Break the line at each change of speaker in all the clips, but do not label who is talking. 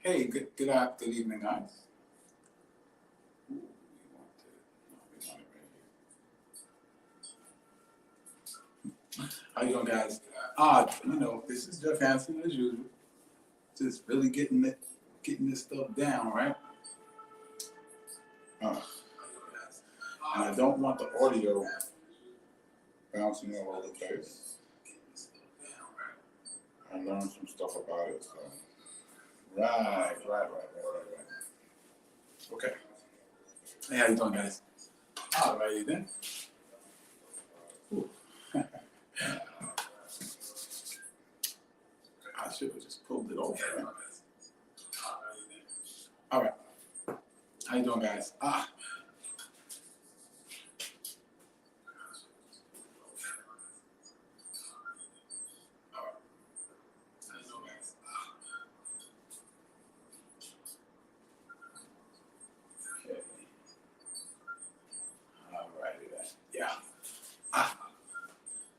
Hey, good evening, guys. Ooh, we want it right here. How you doing, guys? This is Jeff Hansen as usual. Just really getting this stuff down, right? And I don't want the audio bouncing all over the place. I learned some stuff about it. So. Right. Okay. Hey, how you doing, guys? All righty then. I should have just pulled it over. Right? All right. How you doing, guys? Okay. All righty then. Yeah.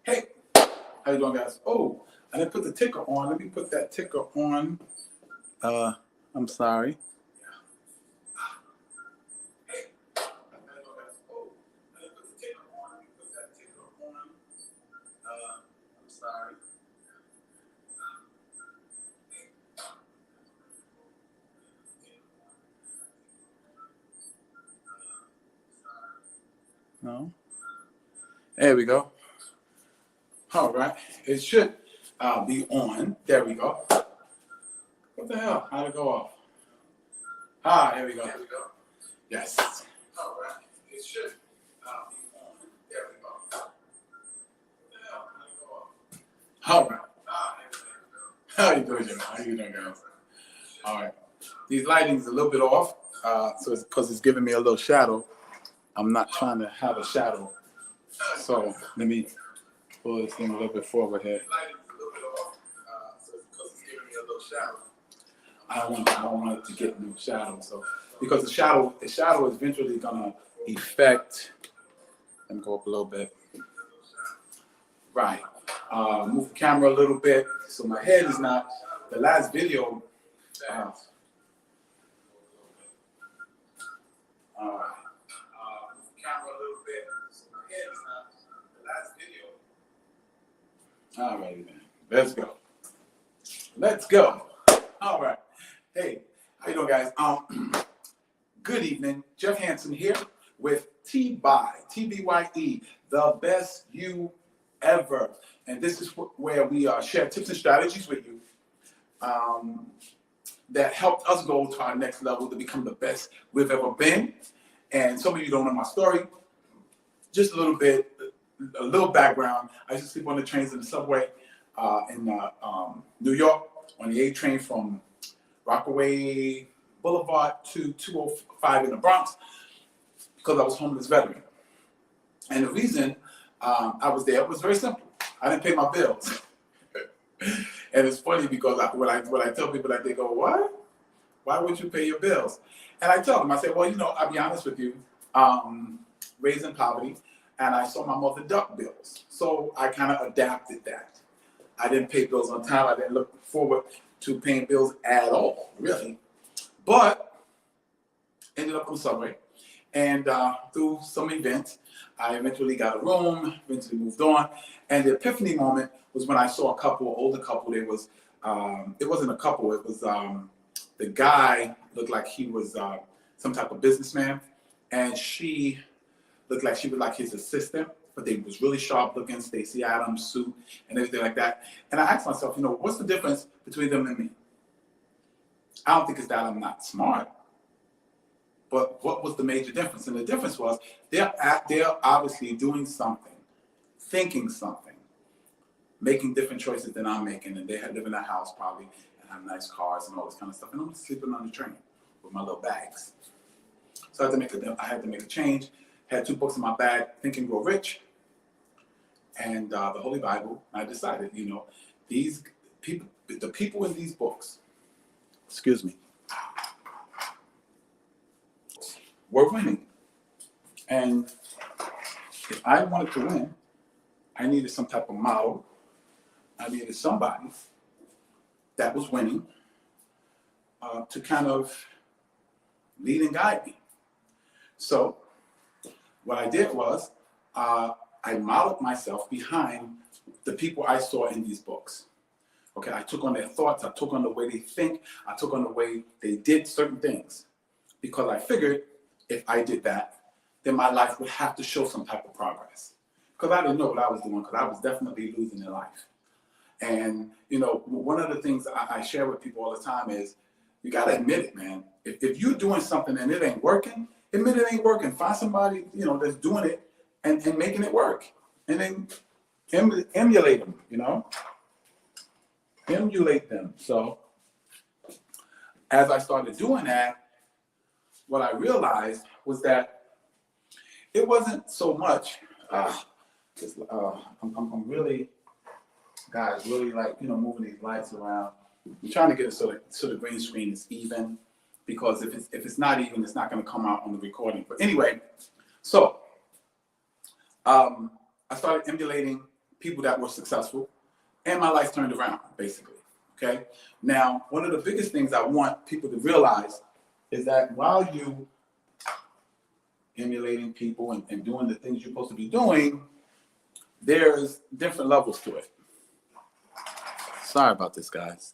Hey, how you doing, guys? Oh, I didn't put the ticker on. Let me put that ticker on. I'm sorry. No. There we go. All right. It should be on. There we go. What the hell? How'd it go off? Here we go. Yes. All right. It should be on. There we go. What the hell? How'd it go off? All right. How you doing, Jim? How you doing, guys? All right. These lighting's a little bit off, so it's because it's giving me a little shadow. I'm not trying to have a shadow. So let me pull this thing a little bit forward here. I don't want it to get no shadow. So because the shadow is eventually gonna affect. Let me go up a little bit. Right. Move the camera a little bit so my head is not. The last video. Camera a little bit so my head is not. The last video. All right, then. Let's go. All right. Hey, how you doing, guys? Good evening. Jeff Hansen here with TBYE, the best you ever. And this is where we share tips and strategies with you that helped us go to our next level to become the best we've ever been. And some of you don't know my story. Just a little background. I used to sleep on the trains and the subway in New York on the A train from Rockaway Boulevard to 205 in the Bronx because I was a homeless veteran. And the reason I was there was very simple. I didn't pay my bills. And it's funny because when I tell people that, they go, "What? Why would you pay your bills?" And I tell them, I say, well, I'll be honest with you, raised in poverty, and I saw my mother duck bills. So I kind of adapted that. I didn't pay bills on time. I didn't look forward to paying bills at all, really. But ended up on the subway. And through some events, I eventually got a room, eventually moved on. And the epiphany moment was when I saw an older couple. It wasn't a couple, it was the guy looked like he was some type of businessman, and she looked like she was like his assistant, but they was really sharp looking, Stacey Adams suit and everything like that. And I asked myself, what's the difference between them and me? I don't think it's that I'm not smart, but what was the major difference? And the difference was they're obviously doing something, thinking something, making different choices than I'm making, and they live in a house probably and have nice cars and all this kind of stuff. And I'm sleeping on the train with my little bags. So I had to make a change. Had 2 books in my bag, Think and Grow Rich, and the Holy Bible. I decided, these people, the people in these books, were winning. And if I wanted to win, I needed some type of model. I needed somebody that was winning, to kind of lead and guide me. So what I did was I modeled myself behind the people I saw in these books. Okay, I took on their thoughts, I took on the way they think, I took on the way they did certain things. Because I figured if I did that, then my life would have to show some type of progress. Because I didn't know what I was doing, because I was definitely losing in life. And, you know, one of the things I share with people all the time is, you got to admit it, man. If you're doing something and it ain't working, admit it ain't working. Find somebody, you know, that's doing it and making it work. And then emulate them, you know? Emulate them. So as I started doing that, what I realized was that it wasn't so much, I'm really, guys, really like, you know, moving these lights around. I'm trying to get it so the green screen is even, because if it's not even, it's not going to come out on the recording. But anyway, so I started emulating people that were successful, and my life turned around, basically. Okay. Now, one of the biggest things I want people to realize is that while you emulating people and doing the things you're supposed to be doing, there's different levels to it. Sorry about this, guys.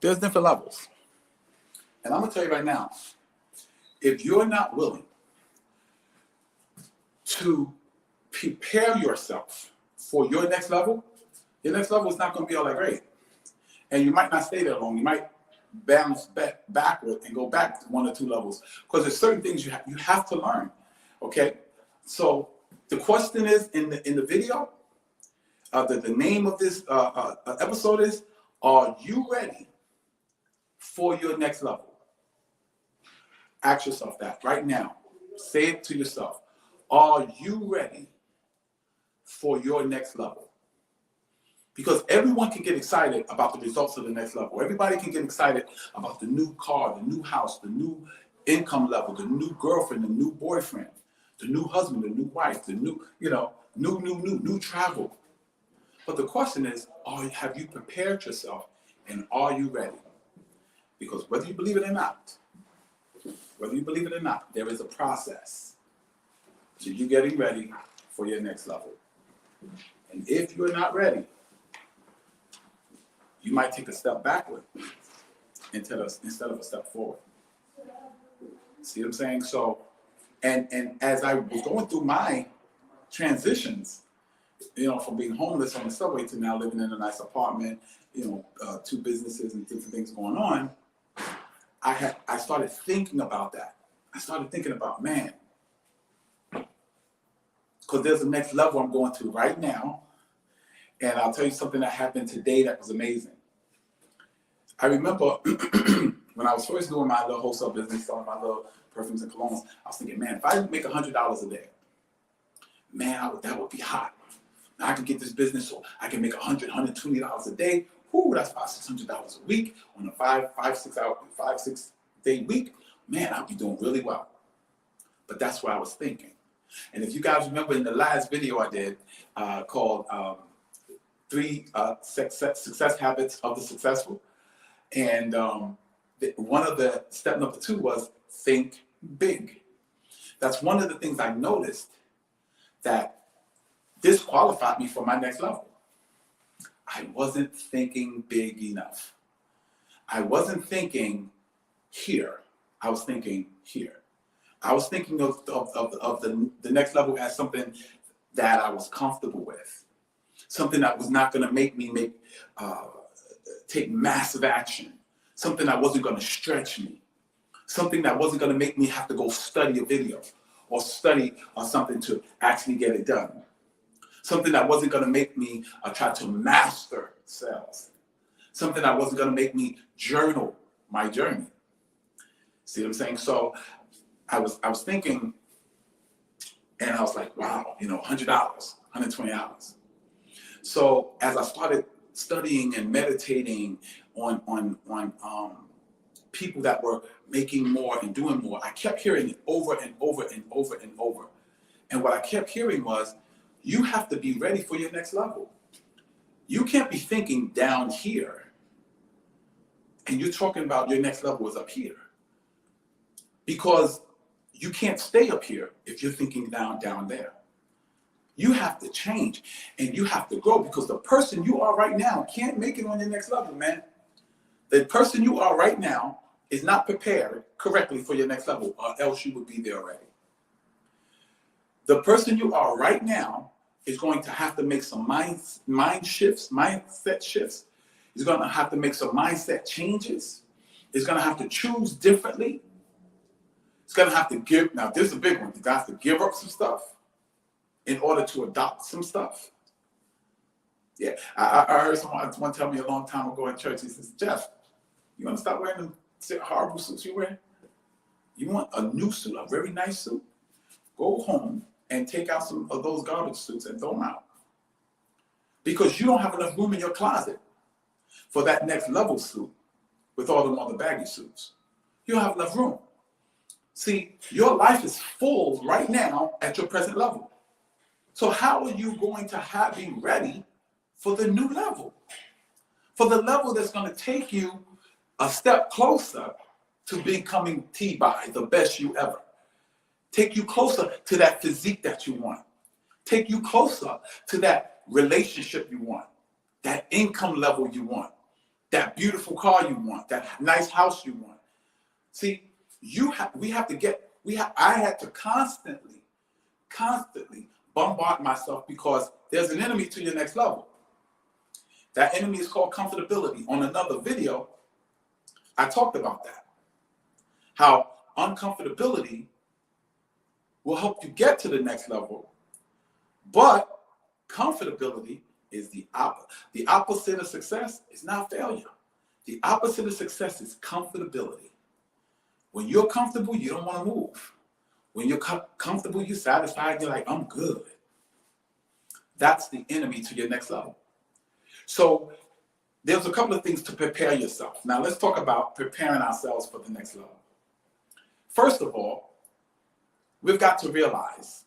There's different levels. And I'm going to tell you right now, if you're not willing to prepare yourself for your next level is not going to be all that great. And you might not stay there long. You might bounce backward and go back 1 or 2 levels, because there's certain things you have to learn. Okay? So the question is in the video, the name of this episode is, are you ready for your next level? Ask yourself that right now. Say it to yourself. Are you ready for your next level? Because everyone can get excited about the results of the next level. Everybody can get excited about the new car, the new house, the new income level, the new girlfriend, the new boyfriend, the new husband, the new wife, the new, you know, new travel. But the question is, have you prepared yourself and are you ready? Because whether you believe it or not, there is a process to you getting ready for your next level. And if you're not ready, you might take a step backward instead of a step forward. See what I'm saying? So, and as I was going through my transitions, you know, from being homeless on the subway to now living in a nice apartment, you know, 2 businesses and different things going on, I started thinking about that. I started thinking about, man, because there's a next level I'm going to right now. And I'll tell you something that happened today that was amazing. I remember when I was first doing my little wholesale business, selling my little perfumes and colognes, I was thinking, man, if I make $100 a day, man, that would be hot. Now I can get this business so I can make $100, $120 a day. Whoo, that's $500, $600 a week on a 5-6 day week. Man, I'll be doing really well. But that's what I was thinking. And if you guys remember in the last video I did called 3 Success Habits of the Successful, and one of the step number 2 was think big. That's one of the things I noticed that disqualified me for my next level. I wasn't thinking big enough. I wasn't thinking here. I was thinking here. I was thinking of the next level as something that I was comfortable with, something that was not going to make me take massive action, something that wasn't going to stretch me, something that wasn't going to make me have to go study a video or study something to actually get it done, something that wasn't going to make me try to master sales, something that wasn't going to make me journal my journey. See what I'm saying? So I was thinking, and I was like, wow, you know, $100, $120. So as I started studying and meditating on people that were making more and doing more, I kept hearing it over and over and over and over. And what I kept hearing was, you have to be ready for your next level. You can't be thinking down here and you're talking about your next level is up here. Because you can't stay up here if you're thinking down there. You have to change and you have to grow, because the person you are right now can't make it on your next level, man. The person you are right now is not prepared correctly for your next level, or else you would be there already. The person you are right now is going to have to make some mindset shifts. He's going to have to make some mindset changes. He's going to have to choose differently. He's going to have to give. Now, this is a big one. He's going to have to give up some stuff in order to adopt some stuff. Yeah, I heard someone tell me a long time ago in church. He says, Jeff, you want to stop wearing the horrible suits you wear? You want a new suit, a very nice suit? Go home and take out some of those garbage suits and throw them out. Because you don't have enough room in your closet for that next level suit with all them other baggy suits. You don't have enough room. See, your life is full right now at your present level. So how are you going to be ready for the new level? For the level that's going to take you a step closer to becoming TBYE, the best you ever. Take you closer to that physique that you want. Take you closer to that relationship you want, that income level you want, that beautiful car you want, that nice house you want. See, I had to constantly bombard myself, because there's an enemy to your next level. That enemy is called comfortability. On another video, I talked about that. How uncomfortability will help you get to the next level, but comfortability is the opposite. The opposite of success is not failure. The opposite of success is comfortability. When you're comfortable, you don't want to move. When you're comfortable, you're satisfied, you're like, I'm good. That's the enemy to your next level. So there's a couple of things to prepare yourself. Now let's talk about preparing ourselves for the next level. First of all, we've got to realize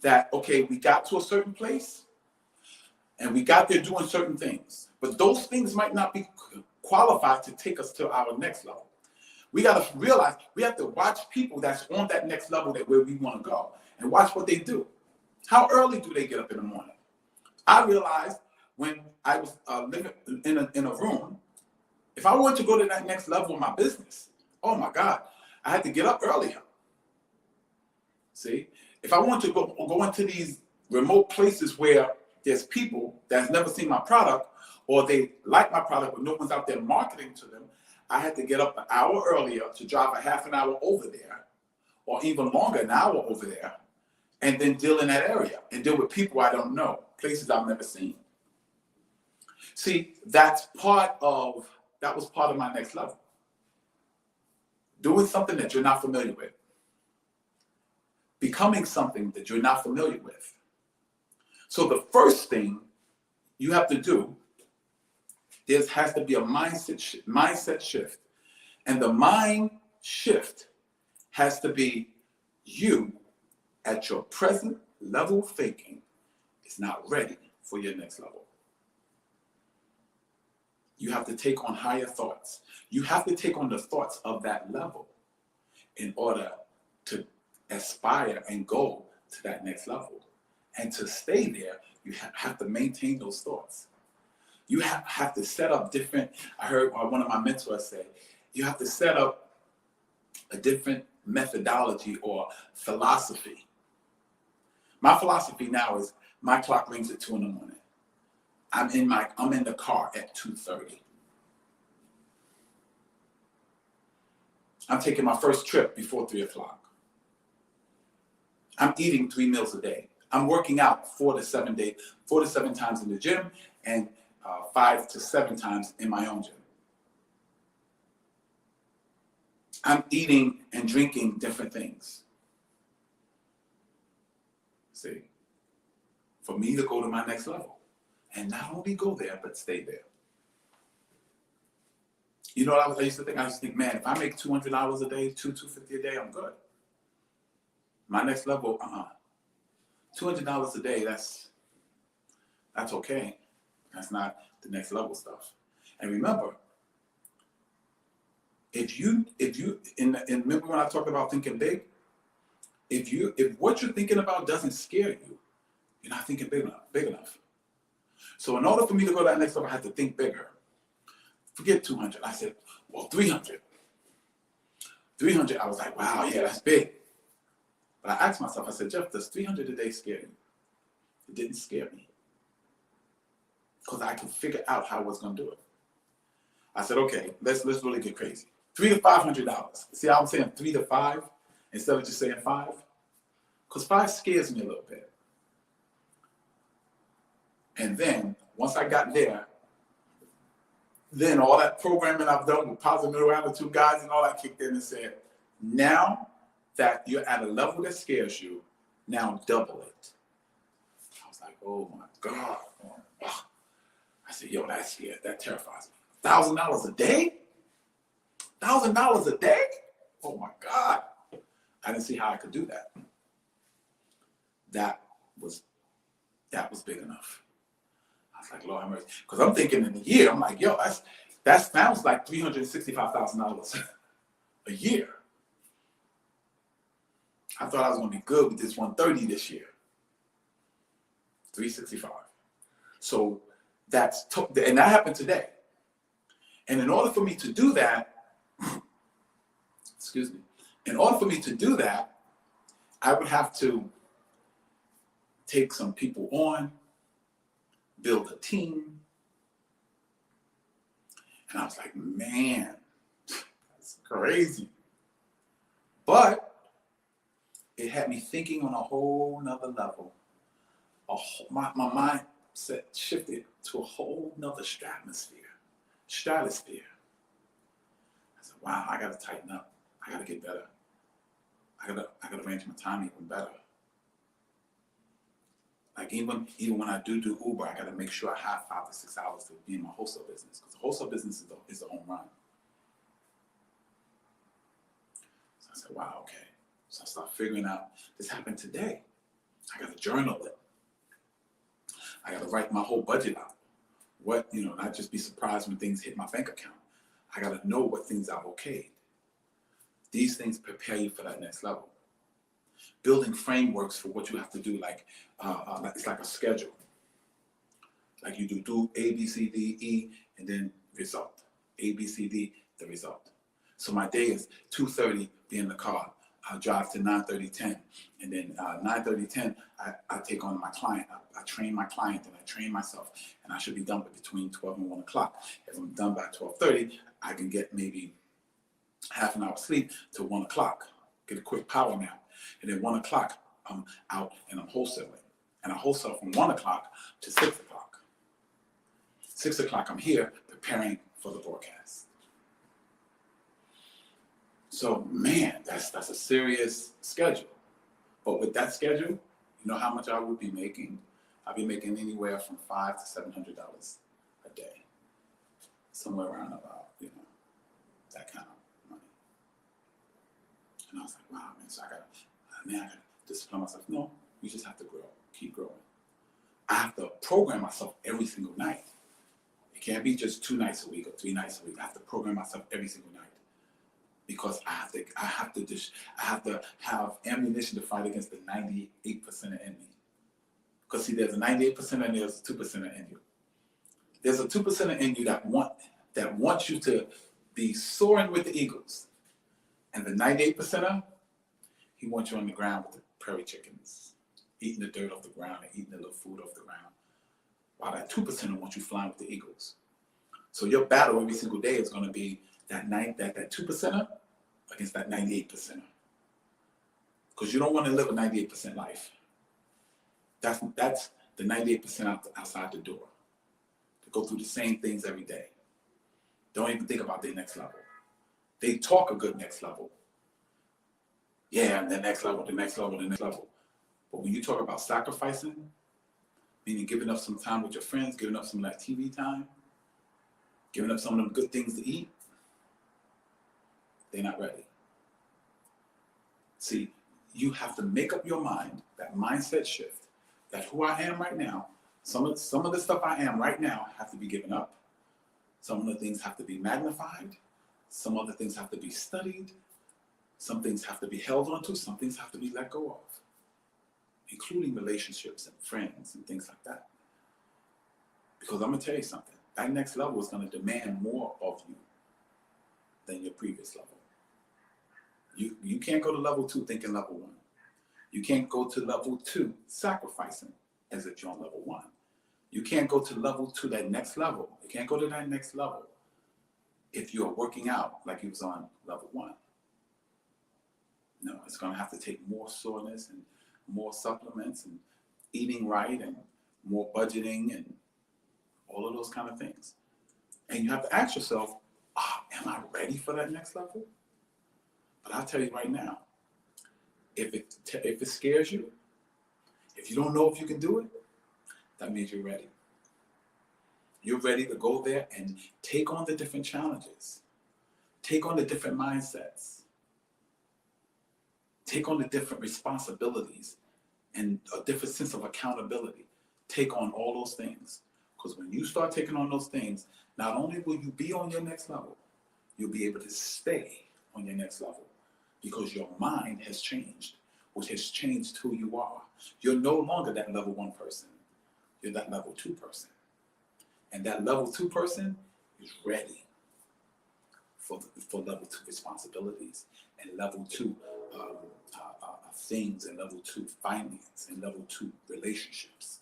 that, okay, we got to a certain place and we got there doing certain things, but those things might not be qualified to take us to our next level. We got to realize we have to watch people that's on that next level, that where we want to go, and watch what they do. How early do they get up in the morning? I realized when I was living in a room, if I wanted to go to that next level of my business, oh my God, I had to get up earlier. See, if I want to go into these remote places where there's people that's never seen my product, or they like my product but no one's out there marketing to them, I had to get up an hour earlier to drive a half an hour over there, or even longer, an hour over there, and then deal in that area and deal with people I don't know, places I've never seen. See, that was part of my next level. Doing something that you're not familiar with. Becoming something that you're not familiar with. So the first thing you have to do, there has to be a mindset shift. And the mind shift has to be you at your present level of thinking is not ready for your next level. You have to take on higher thoughts. You have to take on the thoughts of that level in order to aspire and go to that next level. And to stay there, you have to maintain those thoughts. You have to set up different, I heard one of my mentors say, you have to set up a different methodology or philosophy. My philosophy now is my clock rings at 2 a.m. I'm in the car at 2:30. I'm taking my first trip before 3 o'clock. I'm eating 3 meals a day. I'm working out 4 to 7 times in the gym, and 5 to 7 times in my own gym. I'm eating and drinking different things. See, for me to go to my next level. And not only go there, but stay there. You know what I used to think? I used to think, man, if I make $200 a day, $250 a day, I'm good. My next level, $200 a day, that's okay. That's not the next level stuff. And remember, If you, and remember when I talked about thinking big, if what you're thinking about doesn't scare you, you're not thinking big enough. So in order for me to go to that next level, I had to think bigger. Forget 200. I said, well, 300. 300, I was like, wow, yeah, that's big. But I asked myself, I said, Jeff, does 300 a day scare you? It didn't scare me. Because I could figure out how I was going to do it. I said, okay, let's really get crazy. $300 to $500. See how I'm saying 3 to 5 instead of just saying 5? Because 5 scares me a little bit. And then once I got there, then all that programming I've done with positive neural attitude guys and all that kicked in and said, now that you're at a level that scares you, now double it. I was like, oh my God. I said, yo, that's scared. That terrifies me. $1,000 a day? $1,000 a day? Oh my God. I didn't see how I could do that. That was big enough. I was like, Lord have mercy. Because I'm thinking in a year, I'm like, yo, that sounds like $365,000 a year. I thought I was going to be good with this 130 this year. 365. So and that happened today. And in order for me to do that, excuse me, in order for me to do that, I would have to take some people on, build a team. And I was like, man, that's crazy. But it had me thinking on a whole nother level. My mindset shifted to a whole nother stratosphere. I said, wow, I gotta tighten up. I gotta get better. I gotta arrange my time even better. Like even when I do Uber, I gotta make sure I have 5 to 6 hours to be in my wholesale business, because the wholesale business is the home run. So I said, wow, okay. So I started figuring out, this happened today. I gotta journal it. I gotta write my whole budget out. Not just be surprised when things hit my bank account. I gotta know what things I've okayed. These things prepare you for that next level. Building frameworks for what you have to do, it's like a schedule. Like you do A, B, C, D, E, and then result. A, B, C, D, the result. So my day is 2:30, be in the car. I'll drive to 9:30, 10. And then 9:30, 10, I take on my client. I train my client and I train myself. And I should be done between 12 and 1 o'clock. If I'm done by 12:30, I can get maybe half an hour sleep to 1 o'clock. Get a quick power nap. And then 1 o'clock, I'm out and I'm wholesaling. And I wholesale from 1 o'clock to 6 o'clock. 6 o'clock, I'm here preparing for the broadcast. So, man, that's a serious schedule. But with that schedule, you know how much I would be making? I'd be making anywhere from $500 to $700 a day. Somewhere around about, that kind of money. And I was like, wow, man, so I gotta discipline myself. No, you just have to grow, keep growing. I have to program myself every single night. It can't be just 2 nights a week or 3 nights a week. I have to program myself every single night. Because I have to have ammunition to fight against the 98% in me. Because see, there's a 98% and there's a 2% in you. There's a 2% in you that wants you to be soaring with the eagles. And the 98%er, he wants you on the ground with the prairie chickens, eating the dirt off the ground and eating the little food off the ground. While that 2%er wants you flying with the eagles. So your battle every single day is going to be that 2%er against that 98%er. Because you don't want to live a 98% life. That's the 98% outside the door. To go through the same things every day. Don't even think about their next level. They talk a good next level. Yeah, the next level, the next level, the next level. But when you talk about sacrificing, meaning giving up some time with your friends, giving up some of that TV time, giving up some of them good things to eat, they're not ready. See, you have to make up your mind, that mindset shift, that who I am right now, some of the stuff I am right now have to be given up. Some of the things have to be magnified. Some other things have to be studied. Some things have to be held onto. Some things have to be let go of, including relationships and friends and things like that. Because I'm going to tell you something. That next level is going to demand more of you than your previous level. You can't go to level 2 thinking level 1. You can't go to level 2 sacrificing as if you're on level 1. You can't go to level 2, that next level. You can't go to that next level if you're working out like you was on level 1. No, it's going to have to take more soreness and more supplements and eating right and more budgeting and all of those kind of things. And you have to ask yourself, am I ready for that next level? But I'll tell you right now, if it scares you, if you don't know if you can do it, that means you're ready. You're ready to go there and take on the different challenges, take on the different mindsets, take on the different responsibilities and a different sense of accountability. Take on all those things. Because when you start taking on those things, not only will you be on your next level, you'll be able to stay on your next level because your mind has changed, which has changed who you are. You're no longer that level 1 person. You're that level 2 person. And that level 2 person is ready for level 2 responsibilities and level 2 things and level 2 finance and level 2 relationships.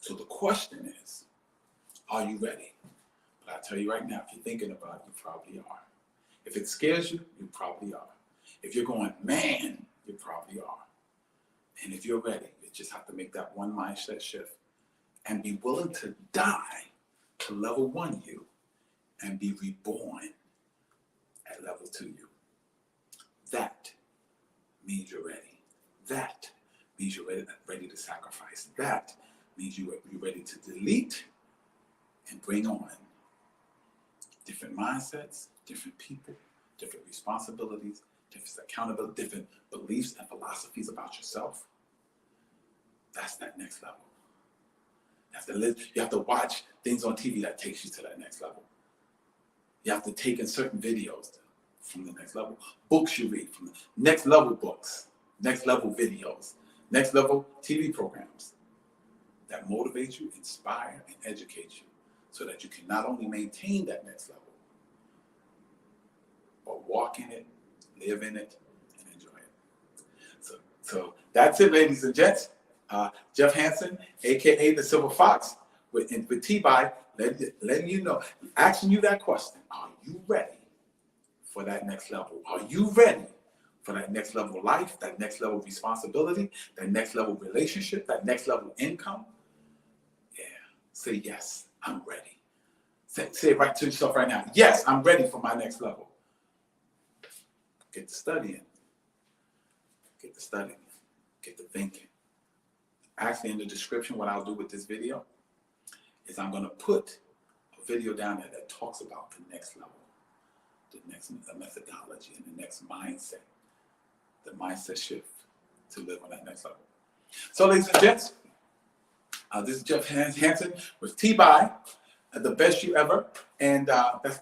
So the question is, are you ready? But I tell you right now, if you're thinking about it, you probably are. If it scares you, you probably are. If you're going, man, you probably are. And if you're ready, you just have to make that one mindset shift and be willing to die to level 1 you and be reborn at level 2 you. That means you're ready. That means you're ready to sacrifice. That means you're ready to delete and bring on different mindsets, different people, different responsibilities, different accountability, different beliefs and philosophies about yourself. That's that next level. You have to watch things on TV that takes you to that next level. You have to take in certain videos from the next level. Books you read from the next level books, next level videos, next level TV programs that motivate you, inspire, and educate you so that you can not only maintain that next level, but walk in it, live in it, and enjoy it. So that's it, ladies and gents. Jeff Hansen, aka the Silver Fox, with TBYE, letting you know, asking you that question: are you ready for that next level? Are you ready for that next level of life, that next level of responsibility, that next level of relationship, that next level of income? Yeah, say yes, I'm ready. Say it right to yourself right now. Yes, I'm ready for my next level. Get to studying. Get to studying. Get to thinking. Actually, in the description, what I'll do with this video is I'm going to put a video down there that talks about the next level, the next methodology, and the next mindset, the mindset shift to live on that next level. So, ladies and gents, this is Jeff Hansen with TBYE, the best you ever, and that's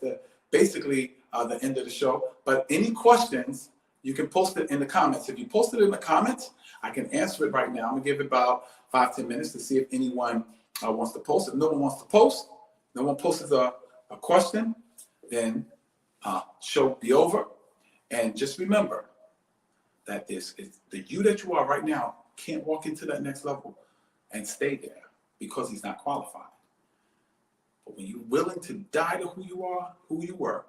basically the end of the show. But any questions, you can post it in the comments. If you post it in the comments, I can answer it right now. I'm going to give it about 5-10 minutes to see if anyone wants to post. If no one wants to post, no one posts a question, then show be over. And just remember that the you that you are right now can't walk into that next level and stay there because he's not qualified. But when you're willing to die to who you are, who you were,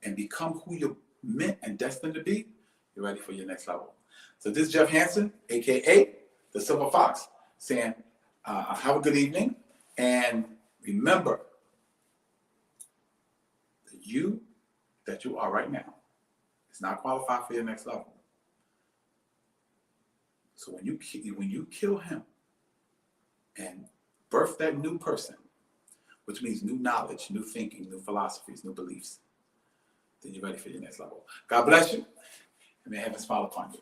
and become who you're meant and destined to be, you're ready for your next level. So this is Jeff Hansen, aka the Silver Fox, saying have a good evening, and remember the you that you are right now is not qualified for your next level. So when you kill him and birth that new person, which means new knowledge, new thinking, new philosophies, new beliefs, then you're ready for your next level. God bless you, and may heaven smile upon you.